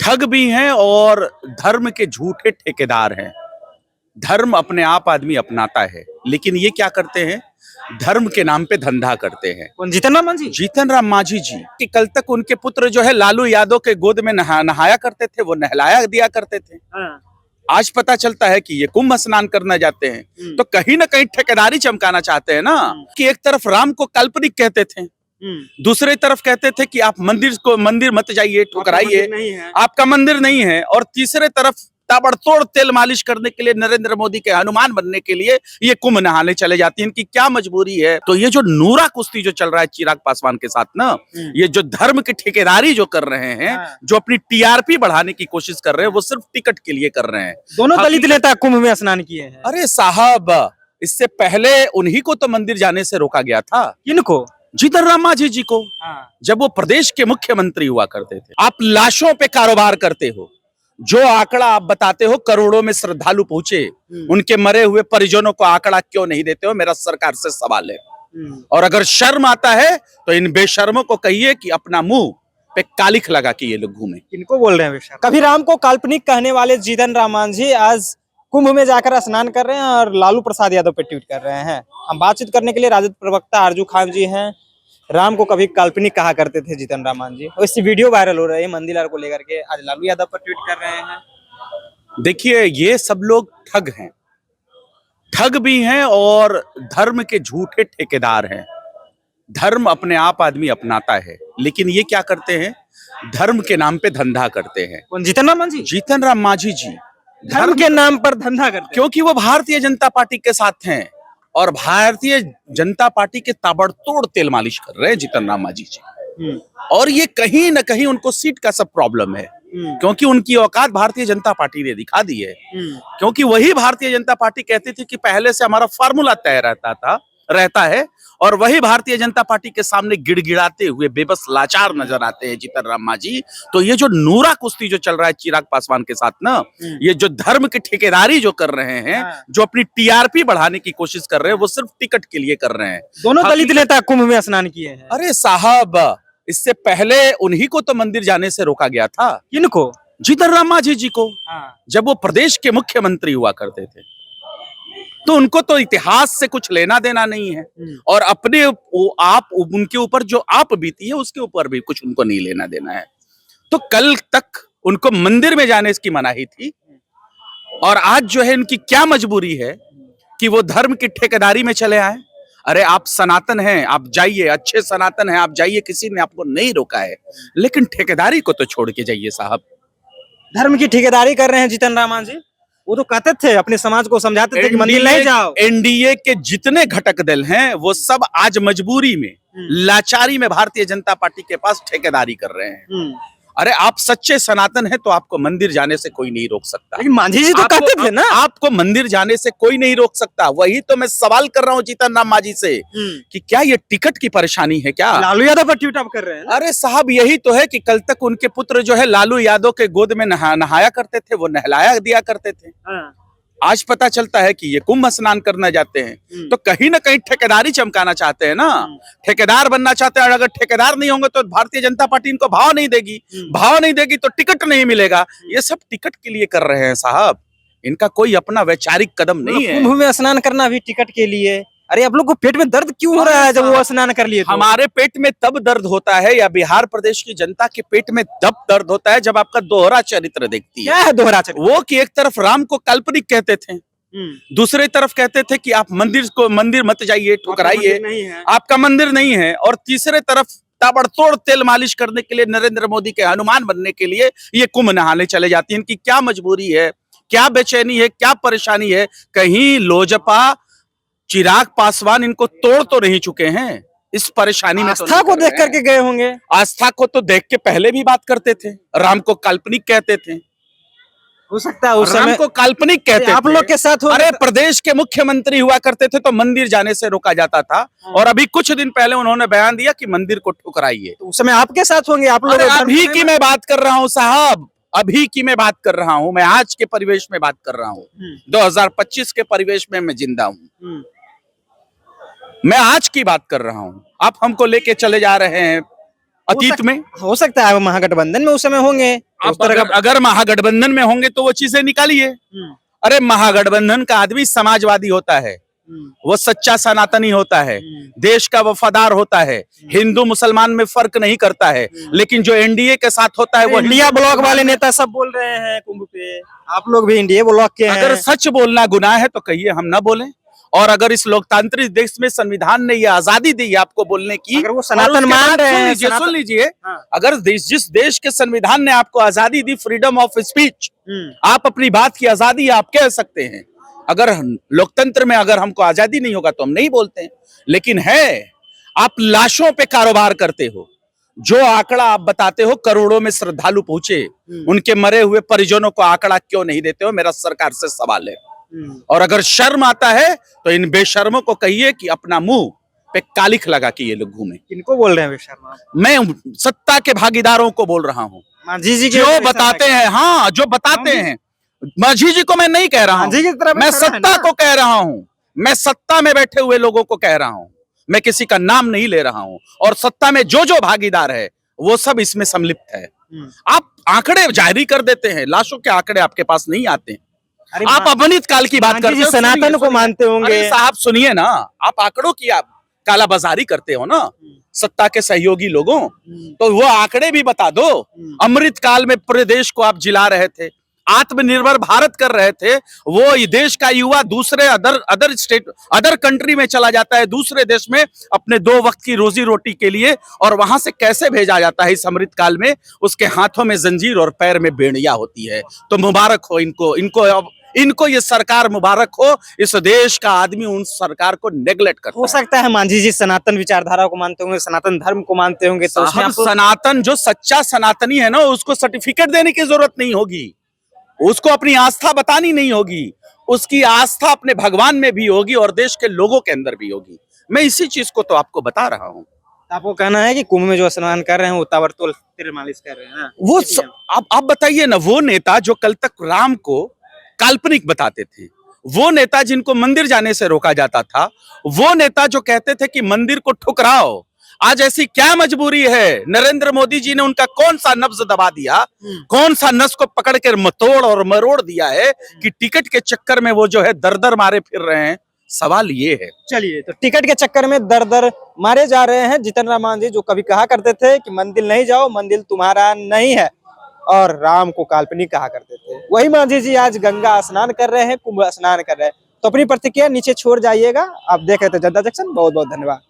ठग भी हैं और धर्म के झूठे ठेकेदार हैं। धर्म अपने आप आदमी अपनाता है, लेकिन ये क्या करते हैं, धर्म के नाम पे धंधा करते हैं। कौन, जीतन राम मांझी? जीतन राम मांझी जी कि कल तक उनके पुत्र जो है लालू यादव के गोद में नहाया करते थे, वो नहलाया दिया करते थे। हाँ। आज पता चलता है कि ये कुंभ स्नान करना जाते हैं, तो कहीं ना कहीं ठेकेदारी चमकाना चाहते हैं ना, कि एक तरफ राम को काल्पनिक कहते थे, दूसरी तरफ कहते थे कि आप मंदिर मत जाइए, ठुकराइए, आपका मंदिर नहीं है, और तीसरे तरफ ताबड़तोड़ तेल मालिश करने के लिए नरेंद्र मोदी के हनुमान बनने के लिए ये कुंभ नहाने चले जाती हैं। इनकी क्या मजबूरी है? तो ये जो नूरा कुश्ती जो चल रहा है चिराग पासवान के साथ ना, ये जो धर्म की ठेकेदारी जो कर रहे हैं, जो अपनी टीआरपी बढ़ाने की कोशिश कर रहे हैं, वो सिर्फ टिकट के लिए कर रहे हैं। दोनों दलित नेता कुंभ में स्नान किए हैं। अरे साहब, इससे पहले उन्हीं को तो मंदिर जाने से रोका गया था। किनको? जीतन राम मांझी जी को। जब वो प्रदेश के मुख्यमंत्री हुआ करते थे। आप लाशों पे कारोबार करते हो, जो आंकड़ा आप बताते हो करोड़ों में श्रद्धालु पहुंचे, उनके मरे हुए परिजनों को आंकड़ा क्यों नहीं देते हो? मेरा सरकार से सवाल है। और अगर शर्म आता है तो इन बेशर्मों को कहिए कि अपना मुंह पे कालिख लगा के ये लोग घूमे। किनको बोल रहे हैं बेशर्म? कभी राम को काल्पनिक कहने वाले जीतन राम मांझी आज कुंभ में जाकर स्नान कर रहे हैं और लालू प्रसाद यादव पे ट्वीट कर रहे हैं। हम बातचीत करने के लिए राजद प्रवक्ता आरजू खान जी हैं। राम को कभी काल्पनिक कहा करते थे जीतन राम मांझी, और इसकी वीडियो वायरल हो रही है मंदिर को लेकर के, आज लालू यादव पर ट्वीट कर रहे हैं। देखिए, ये सब लोग ठग हैं, ठग भी हैं और धर्म के झूठे ठेकेदार हैं। धर्म अपने आप आदमी अपनाता है, लेकिन ये क्या करते हैं, धर्म के नाम पे धंधा करते हैं। कौन, जीतन राम मांझी? जीतन राम मांझी जी धर्म के नाम पर धंधा करते हैं, क्योंकि वो भारतीय जनता पार्टी के साथ हैं और भारतीय जनता पार्टी के ताबड़तोड़ तेल मालिश कर रहे हैं जीतन राम मांझी जी। और ये कहीं ना कहीं उनको सीट का सब प्रॉब्लम है, क्योंकि उनकी औकात भारतीय जनता पार्टी ने दिखा दी है। क्योंकि वही भारतीय जनता पार्टी कहती थी कि पहले से हमारा फार्मूला तय रहता है, और वही भारतीय जनता पार्टी के सामने गिड़गिड़ाते हुए बेबस लाचार नजर आते हैं जीतन राम मांझी। तो ये जो नूरा कुश्ती जो चल रहा है चिराग पासवान के साथ ना, ये जो धर्म की ठेकेदारी जो कर रहे हैं, जो अपनी टीआरपी बढ़ाने की कोशिश कर रहे हैं, वो सिर्फ टिकट के लिए कर रहे हैं। दोनों दलित नेता कुंभ में स्नान किए हैं। अरे साहब, इससे पहले उन्हीं को तो मंदिर जाने से रोका गया था। किनको? जीतन राम मांझी जी को। जब वो प्रदेश के मुख्यमंत्री हुआ करते थे, तो उनको तो इतिहास से कुछ लेना देना नहीं है, और अपने आप उनके ऊपर जो आप बीती है उसके ऊपर भी कुछ उनको नहीं लेना देना है। तो कल तक उनको मंदिर में जाने की मनाही थी, और आज जो है इनकी क्या मजबूरी है कि वो धर्म की ठेकेदारी में चले आए। अरे आप सनातन हैं, आप जाइए, अच्छे सनातन हैं, आप जाइए, किसी ने आपको नहीं रोका है, लेकिन ठेकेदारी को तो छोड़ के जाइए साहब। धर्म की ठेकेदारी कर रहे हैं जीतन राम मांझी। वो तो कहते थे, अपने समाज को समझाते थे कि मंदिर नहीं जाओ। एनडीए के जितने घटक दल हैं, वो सब आज मजबूरी में, लाचारी में भारतीय जनता पार्टी के पास ठेकेदारी कर रहे हैं। अरे आप सच्चे सनातन हैं तो आपको मंदिर जाने से कोई नहीं रोक सकता। लेकिन मांझी जी तो कहते थे ना, आपको मंदिर जाने से कोई नहीं रोक सकता। वही तो मैं सवाल कर रहा हूँ जीतन राम मांझी से कि क्या ये टिकट की परेशानी है क्या? लालू यादव पर ट्वीट आप कर रहे हैं। अरे साहब, यही तो है कि कल तक उनके पुत्र जो है लालू यादव के गोद में नहाया करते थे, वो नहलाया दिया करते थे। आज पता चलता है कि ये कुंभ स्नान करना जाते हैं, तो कहीं ना कहीं ठेकेदारी चमकाना चाहते हैं ना, ठेकेदार बनना चाहते हैं। और अगर ठेकेदार नहीं होंगे तो भारतीय जनता पार्टी इनको भाव नहीं देगी तो टिकट नहीं मिलेगा। ये सब टिकट के लिए कर रहे हैं साहब, इनका कोई अपना वैचारिक कदम नहीं है। कुंभ में स्नान करना भी टिकट के लिए। अरे आप लोग को पेट में दर्द क्यों हो रहा है जब वो स्नान कर लिए? हमारे पेट में तब दर्द होता है, या बिहार प्रदेश की जनता के पेट में तब दर्द होता है जब आपका दोहरा चरित्र देखती है। क्या है दोहरा चरित्र? वो कि एक तरफ राम को काल्पनिक कहते थे, दूसरी तरफ कहते थे कि आप मंदिर मत जाइए, ठुकराइए, आपका मंदिर नहीं है, और तीसरे तरफ ताबड़तोड़ तेल मालिश करने के लिए नरेंद्र मोदी के हनुमान बनने के लिए ये कुंभ नहाने चले जाती हैं। इनकी क्या मजबूरी है, क्या बेचैनी है, क्या परेशानी है? कहीं लोजपा चिराग पासवान इनको तोड़ तो नहीं चुके हैं इस परेशानी में? आस्था को देख करके गए होंगे। आस्था को तो देख के पहले भी बात करते थे, राम को काल्पनिक कहते थे। हो सकता है उस समय को काल्पनिक कहते आप लोग के साथ हो। अरे प्रदेश के मुख्यमंत्री हुआ करते थे तो मंदिर जाने से रोका जाता था, और अभी कुछ दिन पहले उन्होंने बयान दिया कि मंदिर को ठुकराइए। तो उस समय आपके साथ होंगे आप लोग। अभी की मैं बात कर रहा हूँ साहब, अभी की मैं बात कर रहा हूँ, मैं आज के परिवेश में बात कर रहा हूँ। 2025 के परिवेश में मैं जिंदा हूँ, मैं आज की बात कर रहा हूँ। आप हमको लेके चले जा रहे हैं अतीत में। हो सकता है वो महागठबंधन में उस समय होंगे तो उस तरह का। अगर महागठबंधन में होंगे तो वो चीजें निकालिए। अरे महागठबंधन का आदमी समाजवादी होता है, वो सच्चा सनातनी होता है, देश का वफादार होता है, हिंदू मुसलमान में फर्क नहीं करता है। लेकिन जो एनडीए के साथ होता है वो इंडिया ब्लॉक वाले नेता सब बोल रहे हैं कुंभ पे, आप लोग भी इंडिया ब्लॉक के हैं। अगर सच बोलना गुनाह है तो कहिए, हम ना बोलें। और अगर इस लोकतांत्रिक देश में संविधान ने ये आजादी दी है आपको बोलने की, अगर वो सनातन मान रहे हैं, सुन लीजिए, अगर जिस देश के संविधान ने आपको आजादी दी, फ्रीडम ऑफ स्पीच, आप अपनी बात की आजादी आप कह सकते हैं। अगर लोकतंत्र में अगर हमको आजादी नहीं होगा तो हम नहीं बोलते हैं। लेकिन है, आप लाशों पे कारोबार करते हो। जो आंकड़ा आप बताते हो करोड़ों में श्रद्धालु पहुंचे, उनके मरे हुए परिजनों को आंकड़ा क्यों नहीं देते हो? मेरा सरकार से सवाल है। और अगर शर्म आता है तो इन बेशर्मों को कहिए कि अपना मुंह पे कालिख लगा के ये लोग घूमे। किनको बोल रहे हैं बेशर्म आप? मैं सत्ता के भागीदारों को बोल रहा हूँ, मांझी जी जो बताते हैं। हाँ, जो बताते हैं। मांझी जी को मैं नहीं कह रहा हूँ, मैं सत्ता को कह रहा हूँ। मैं सत्ता में बैठे हुए लोगों को कह रहा हूँ, मैं किसी का नाम नहीं ले रहा हूँ। और सत्ता में जो जो भागीदार है वो सब इसमें सम्मिलित है। आप आंकड़े जारी कर देते हैं, लाशों के आंकड़े आपके पास नहीं आते। आप अवनीत काल की बात करते हो, सनातन को मानते होंगे साहब। सुनिए ना, आप आंकड़ों की आप कालाबाजारी करते हो ना, सत्ता के सहयोगी लोगों, तो वो आंकड़े भी बता दो। अमृत काल में पूरे देश को आप जिला रहे थे, आत्मनिर्भर भारत कर रहे थे। वो देश का युवा दूसरे अदर कंट्री में चला जाता है, दूसरे देश में अपने 2 वक्त की रोजी रोटी के लिए, और वहां से कैसे भेजा जाता है इस अमृत काल में? उसके हाथों में जंजीर और पैर में बेड़िया होती है। तो मुबारक हो इनको ये सरकार मुबारक हो। इस देश का आदमी उन सरकार को नेग्लेक्ट करता है। हो सकता है मांझी जी सनातन विचारधारा को मानते होंगे, सनातन धर्म को मानते होंगे, तो उसमें सनातन, जो सच्चा सनातनी है ना, उसको सर्टिफिकेट देने की जरूरत नहीं होगी, उसको अपनी आस्था बतानी नहीं होगी। उसकी आस्था अपने भगवान में भी होगी और देश के लोगों के अंदर भी होगी। मैं इसी चीज को तो आपको बता रहा हूँ। आपको कहना है कि कुंभ में जो स्नान कर रहे हैं वो ताबड़तोड़ तिल मालिश कर रहे हैं ना? वो आप बताइए ना, वो नेता जो कल तक राम को काल्पनिक बताते थे, वो नेता जिनको मंदिर जाने से रोका जाता था, वो नेता जो कहते थे कि मंदिर को ठुकराओ, आज ऐसी क्या मजबूरी है? नरेंद्र मोदी जी ने उनका कौन सा नब्ज दबा दिया, कौन सा नस को पकड़ कर मतोड़ और मरोड़ दिया है कि टिकट के चक्कर में वो जो है दर दर मारे फिर रहे हैं? सवाल ये है। चलिए, तो टिकट के चक्कर में दर दर मारे जा रहे हैं जीतन राम मांझी, जो कभी कहा करते थे कि मंदिर नहीं जाओ, मंदिर तुम्हारा नहीं है, और राम को काल्पनिक कहा करते थे। वही मांझी जी आज गंगा स्नान कर रहे हैं, कुंभ स्नान कर रहे हैं। तो अपनी प्रतिक्रिया नीचे छोड़ जाइएगा। आप देख रहे थे जनता जंक्शन। बहुत बहुत धन्यवाद।